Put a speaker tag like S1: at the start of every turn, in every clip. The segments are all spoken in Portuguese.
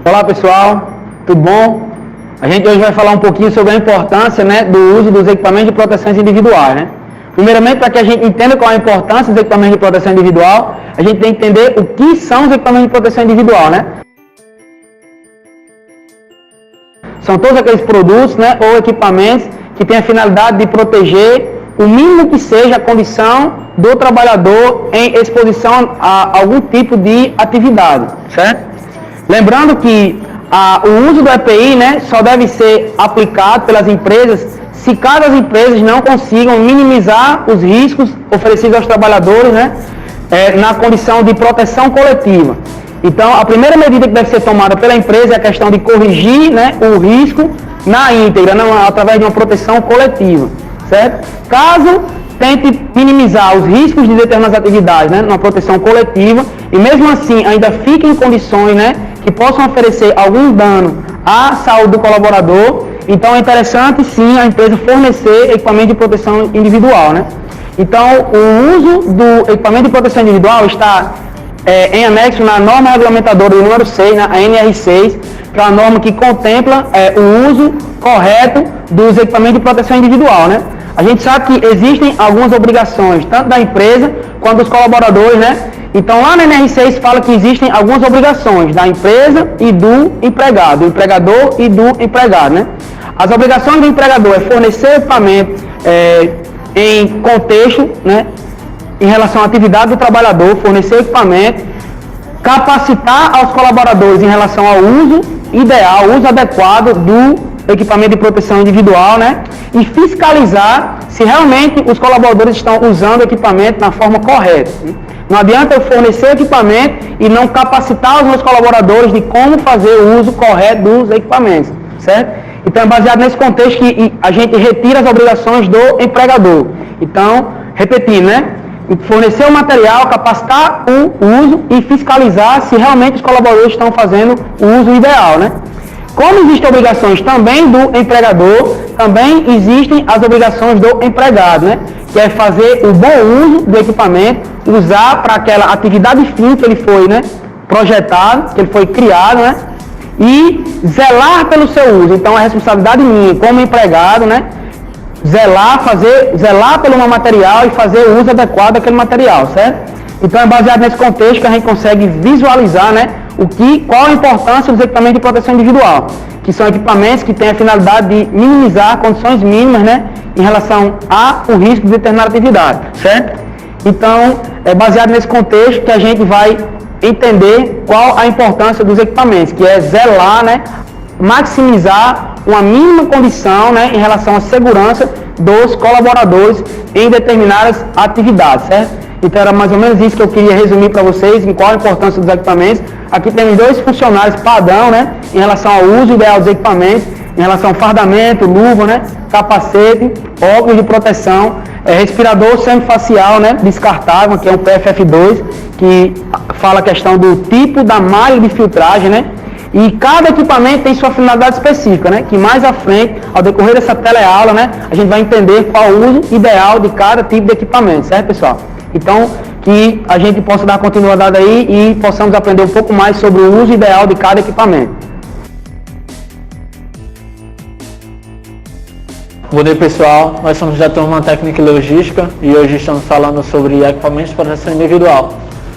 S1: Olá pessoal, tudo bom? A gente hoje vai falar um pouquinho sobre a importância, né, do uso dos equipamentos de proteção individuais, né? Primeiramente, para que a gente entenda qual é a importância dos equipamentos de proteção individual, a gente tem que entender o que são os equipamentos de proteção individual, né? São todos aqueles produtos, né, ou equipamentos que têm a finalidade de proteger o mínimo que seja a condição do trabalhador em exposição a algum tipo de atividade, certo? Lembrando que o uso do EPI, né, só deve ser aplicado pelas empresas se cada as empresas não consigam minimizar os riscos oferecidos aos trabalhadores, né, na condição de proteção coletiva. Então, a primeira medida que deve ser tomada pela empresa é a questão de corrigir, né, o risco na íntegra, através de uma proteção coletiva, certo? Caso tente minimizar os riscos de determinadas atividades, né, numa proteção coletiva, e mesmo assim ainda fique em condições, né, que possam oferecer algum dano à saúde do colaborador, então é interessante sim a empresa fornecer equipamento de proteção individual, né? Então, o uso do equipamento de proteção individual está em anexo na norma regulamentadora do número 6, na NR6, que é uma norma que contempla o uso correto dos equipamentos de proteção individual, né? A gente sabe que existem algumas obrigações, tanto da empresa quanto dos colaboradores, né? Então, lá na NR6 fala que existem algumas obrigações da empresa e do empregado, do empregador e do empregado, né? As obrigações do empregador é fornecer equipamento em contexto, né, em relação à atividade do trabalhador, fornecer equipamento, capacitar aos colaboradores em relação ao uso ideal, uso adequado do equipamento de proteção individual, né? E fiscalizar se realmente os colaboradores estão usando o equipamento na forma correta. Não adianta eu fornecer equipamento e não capacitar os meus colaboradores de como fazer o uso correto dos equipamentos, certo? Então, é baseado nesse contexto que a gente retira as obrigações do empregador. Então, repetindo, né? Fornecer o material, capacitar o uso e fiscalizar se realmente os colaboradores estão fazendo o uso ideal, né? Como existem obrigações também do empregador, também existem as obrigações do empregado, né? Que é fazer o bom uso do equipamento, usar para aquela atividade fim que ele foi, né, projetado, que ele foi criado, né? E zelar pelo seu uso. Então, é responsabilidade minha como empregado, né? Zelar pelo meu material e fazer o uso adequado daquele material, certo? Então, é baseado nesse contexto que a gente consegue visualizar, né, qual a importância dos equipamentos de proteção individual, que são equipamentos que têm a finalidade de minimizar condições mínimas, né, em relação ao risco de determinada atividade, certo? Então, é baseado nesse contexto que a gente vai entender qual a importância dos equipamentos, que é zelar, né, maximizar uma mínima condição, né, em relação à segurança dos colaboradores em determinadas atividades, certo? Então era mais ou menos isso que eu queria resumir para vocês, em qual a importância dos equipamentos. Aqui temos dois funcionários padrão, né, em relação ao uso ideal dos equipamentos, em relação ao fardamento, luva, né, capacete, óculos de proteção, respirador semifacial, né, descartável, que é um PFF2, que fala a questão do tipo da malha de filtragem, né, e cada equipamento tem sua finalidade específica, né, que mais à frente, ao decorrer dessa teleaula, né, a gente vai entender qual o uso ideal de cada tipo de equipamento, certo, pessoal? Então, que a gente possa dar continuidade aí e possamos aprender um pouco mais sobre o uso ideal de cada equipamento.
S2: Bom dia pessoal, nós somos da turma Técnica e Logística e hoje estamos falando sobre equipamentos de proteção individual.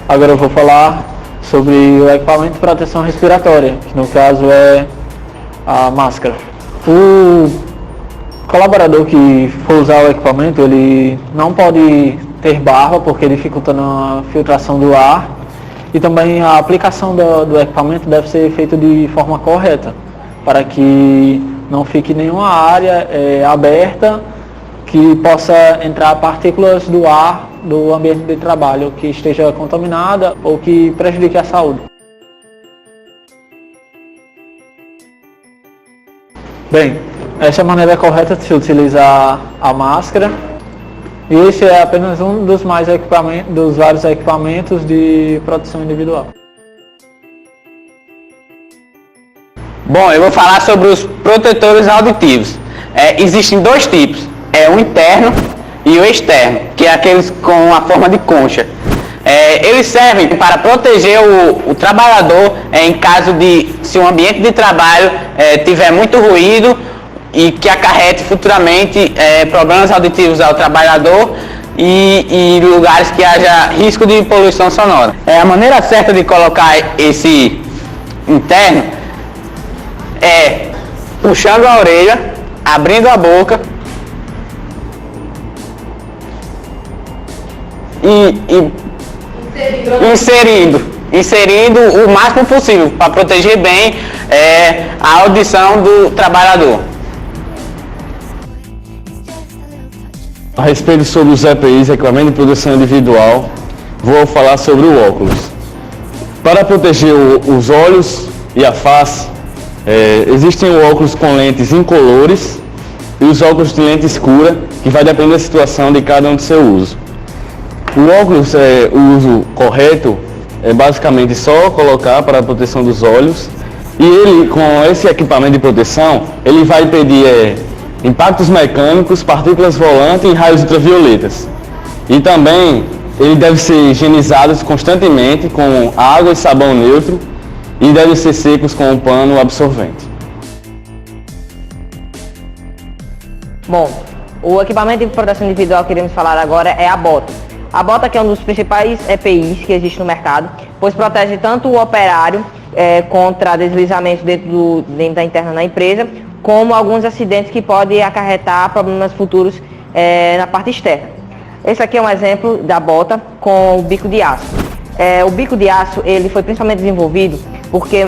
S2: Agora eu vou falar sobre o equipamento de proteção respiratória, que no caso é a máscara. O colaborador que for usar o equipamento, ele não pode ter barba, porque ele dificulta na filtração do ar, e também a aplicação do equipamento deve ser feita de forma correta, para que não fique nenhuma área aberta que possa entrar partículas do ar do ambiente de trabalho que esteja contaminada ou que prejudique a saúde. Bem, essa é a maneira correta de se utilizar a máscara. E esse é apenas um dos vários equipamentos de proteção individual.
S3: Bom, eu vou falar sobre os protetores auditivos. Existem dois tipos, o interno e o externo, que é aqueles com a forma de concha. Eles servem para proteger o trabalhador em caso de, se o ambiente de trabalho tiver muito ruído e que acarrete futuramente problemas auditivos ao trabalhador e lugares que haja risco de poluição sonora. A maneira certa de colocar esse interno é puxando a orelha, abrindo a boca e inserindo o máximo possível para proteger bem a audição do trabalhador.
S4: A respeito sobre os EPIs, equipamento de proteção individual, vou falar sobre o óculos. Para proteger os olhos e a face, existem óculos com lentes incolores e os óculos de lente escura, que vai depender da situação de cada um do seu uso. O óculos, o uso correto, é basicamente só colocar para a proteção dos olhos, e ele, com esse equipamento de proteção, ele vai impedir impactos mecânicos, partículas volantes e raios ultravioletas. E também ele deve ser higienizado constantemente com água e sabão neutro e devem ser secos com um pano absorvente.
S5: Bom, o equipamento de proteção individual que iremos falar agora é a bota. A bota que é um dos principais EPIs que existe no mercado, pois protege tanto o operário contra deslizamentos dentro da interna da empresa, como alguns acidentes que podem acarretar problemas futuros na parte externa. Esse aqui é um exemplo da bota com o bico de aço. O bico de aço ele foi principalmente desenvolvido porque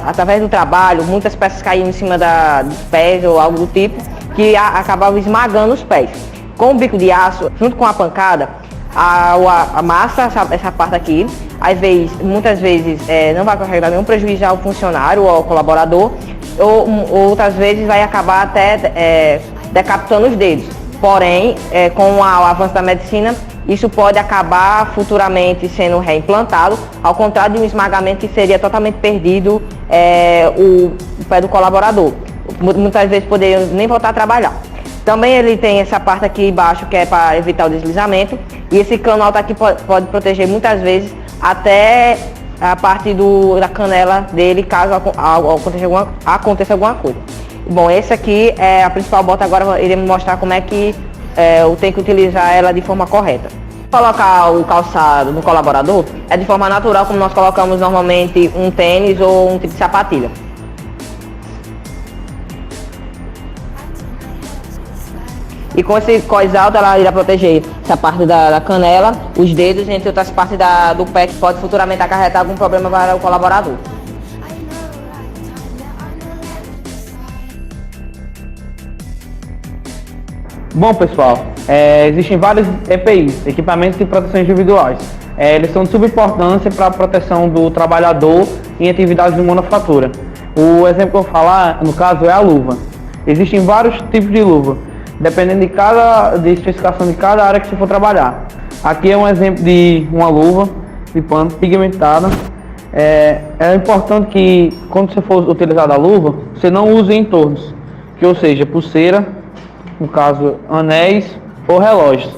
S5: através do trabalho muitas peças caíam em cima dos pés ou algo do tipo que acabavam esmagando os pés. Com o bico de aço, junto com a pancada, amassa essa parte aqui, muitas vezes não vai causar nenhum prejuízo ao funcionário ou ao colaborador, ou outras vezes vai acabar até decapitando os dedos. Porém, com o avanço da medicina, isso pode acabar futuramente sendo reimplantado, ao contrário de um esmagamento que seria totalmente perdido o pé do colaborador. Muitas vezes poderiam nem voltar a trabalhar. Também ele tem essa parte aqui embaixo que é para evitar o deslizamento, e esse cano alto aqui pode proteger muitas vezes até a parte da canela dele, caso aconteça alguma coisa. Bom, esse aqui é a principal bota. Agora iremos mostrar como é que eu tenho que utilizar ela de forma correta. Colocar o calçado no colaborador é de forma natural, como nós colocamos normalmente um tênis ou um tipo de sapatilha. E com esse cós alto ela irá proteger essa parte da canela, os dedos, entre outras partes do pé que pode futuramente acarretar algum problema para o colaborador.
S1: Bom, pessoal, existem vários EPIs, equipamentos de proteção individuais. Eles são de suma importância para a proteção do trabalhador em atividades de manufatura. O exemplo que eu vou falar, no caso, é a luva. Existem vários tipos de luva, dependendo da especificação de cada área que você for trabalhar. Aqui é um exemplo de uma luva de pano pigmentada. É importante que, quando você for utilizar a luva, você não use entornos, ou seja, pulseira, no caso anéis ou relógios,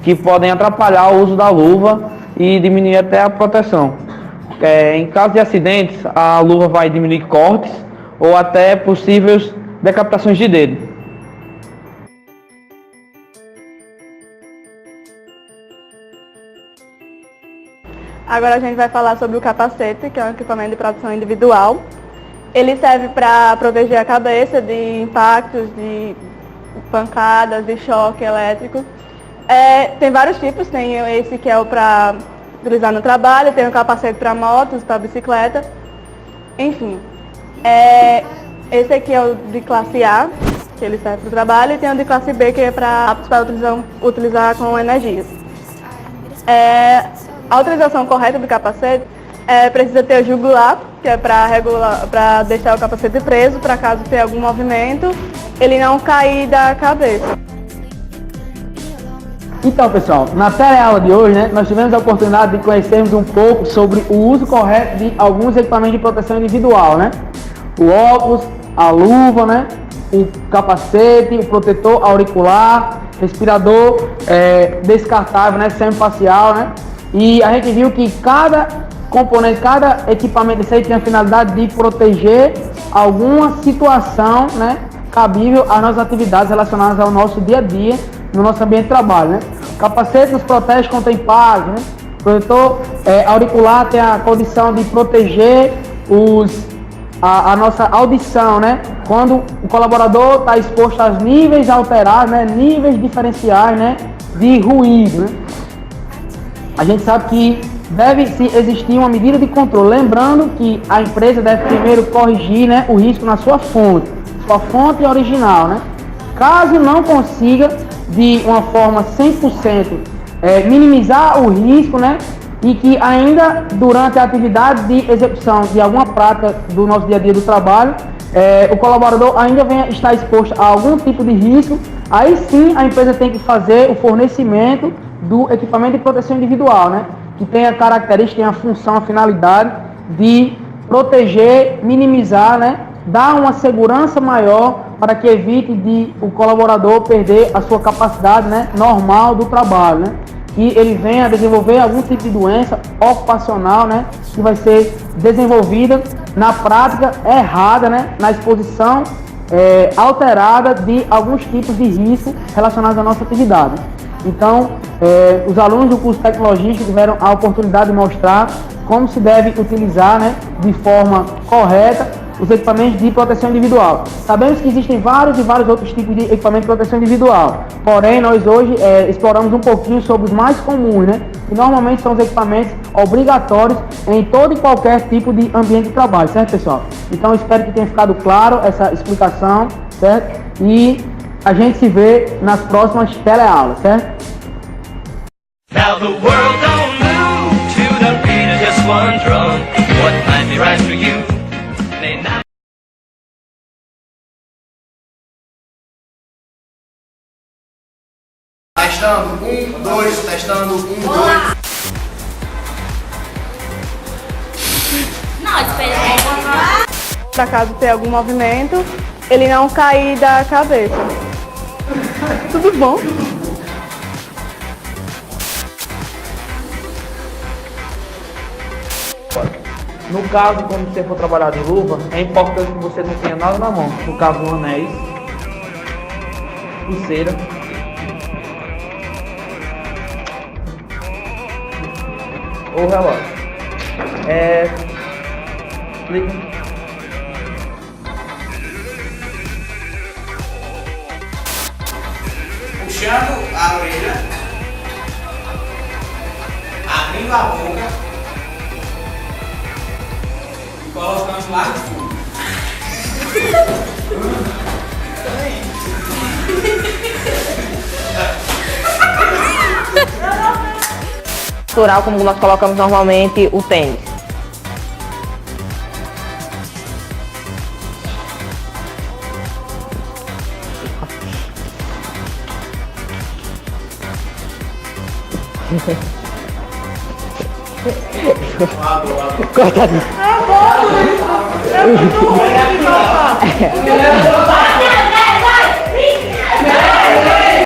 S1: que podem atrapalhar o uso da luva e diminuir até a proteção. Em caso de acidentes, a luva vai diminuir cortes ou até possíveis decapitações de dedo.
S6: Agora a gente vai falar sobre o capacete, que é um equipamento de proteção individual. Ele serve para proteger a cabeça de impactos, de pancadas, de choque elétrico. Tem vários tipos, tem esse que é para utilizar no trabalho, tem o capacete para motos, para bicicleta, enfim. Esse aqui é o de classe A, que ele serve para o trabalho, e tem o de classe B, que é para utilizar com energia. A utilização correta do capacete precisa ter o jugular, que é para deixar o capacete preso, para caso tenha algum movimento, ele não cair da cabeça.
S1: Então, pessoal, na teleaula de hoje, nós tivemos a oportunidade de conhecermos um pouco sobre o uso correto de alguns equipamentos de proteção individual, O óculos, a luva, o capacete, o protetor auricular, respirador descartável, semifacial, E a gente viu que cada componente, cada equipamento desse aí tem a finalidade de proteger alguma situação, né, cabível às nossas atividades relacionadas ao nosso dia a dia, no nosso ambiente de trabalho, né. O capacete nos protege contra impacto, né. O protetor auricular tem a condição de proteger a nossa audição, né? Quando o colaborador está exposto a níveis alterados, né? Níveis diferenciais, né? De ruído, né? A gente sabe que deve existir uma medida de controle, lembrando que a empresa deve primeiro corrigir, né, o risco na sua fonte original, né? Caso não consiga de uma forma 100% minimizar o risco, né? E que ainda durante a atividade de execução de alguma prática do nosso dia a dia do trabalho, o colaborador ainda venha estar exposto a algum tipo de risco, aí sim a empresa tem que fazer o fornecimento do equipamento de proteção individual, né? Que tem a característica, tem a função, a finalidade de proteger, minimizar, né? Dar uma segurança maior para que evite de o colaborador perder a sua capacidade, né, normal do trabalho, né? Que ele venha a desenvolver algum tipo de doença ocupacional, né, que vai ser desenvolvida na prática errada, né, na exposição alterada de alguns tipos de risco relacionados à nossa atividade. Então, os alunos do curso de tecnologia tiveram a oportunidade de mostrar como se deve utilizar, né, de forma correta os equipamentos de proteção individual. Sabemos que existem vários outros tipos de equipamento de proteção individual, porém nós hoje exploramos um pouquinho sobre os mais comuns, né? Que normalmente são os equipamentos obrigatórios em todo e qualquer tipo de ambiente de trabalho, certo, pessoal? Então espero que tenha ficado claro essa explicação, certo? E a gente se vê nas próximas teleaulas, certo?
S7: Now the world don't move to the beat of just one drum. What might be right for you may not.
S8: Testando, 1, 2, testando, 1, 2.
S9: Não, espera.
S6: Para caso ter algum movimento, ele não cair da cabeça. Tudo bom?
S1: No caso, quando você for trabalhar de luva, é importante que você não tenha nada na mão. No caso, anéis, pulseira, ou relógio.
S8: Puxando a orelha, abrindo a boca e colocando lá no fundo.
S5: Natural, como nós colocamos normalmente o tênis.
S6: Corta.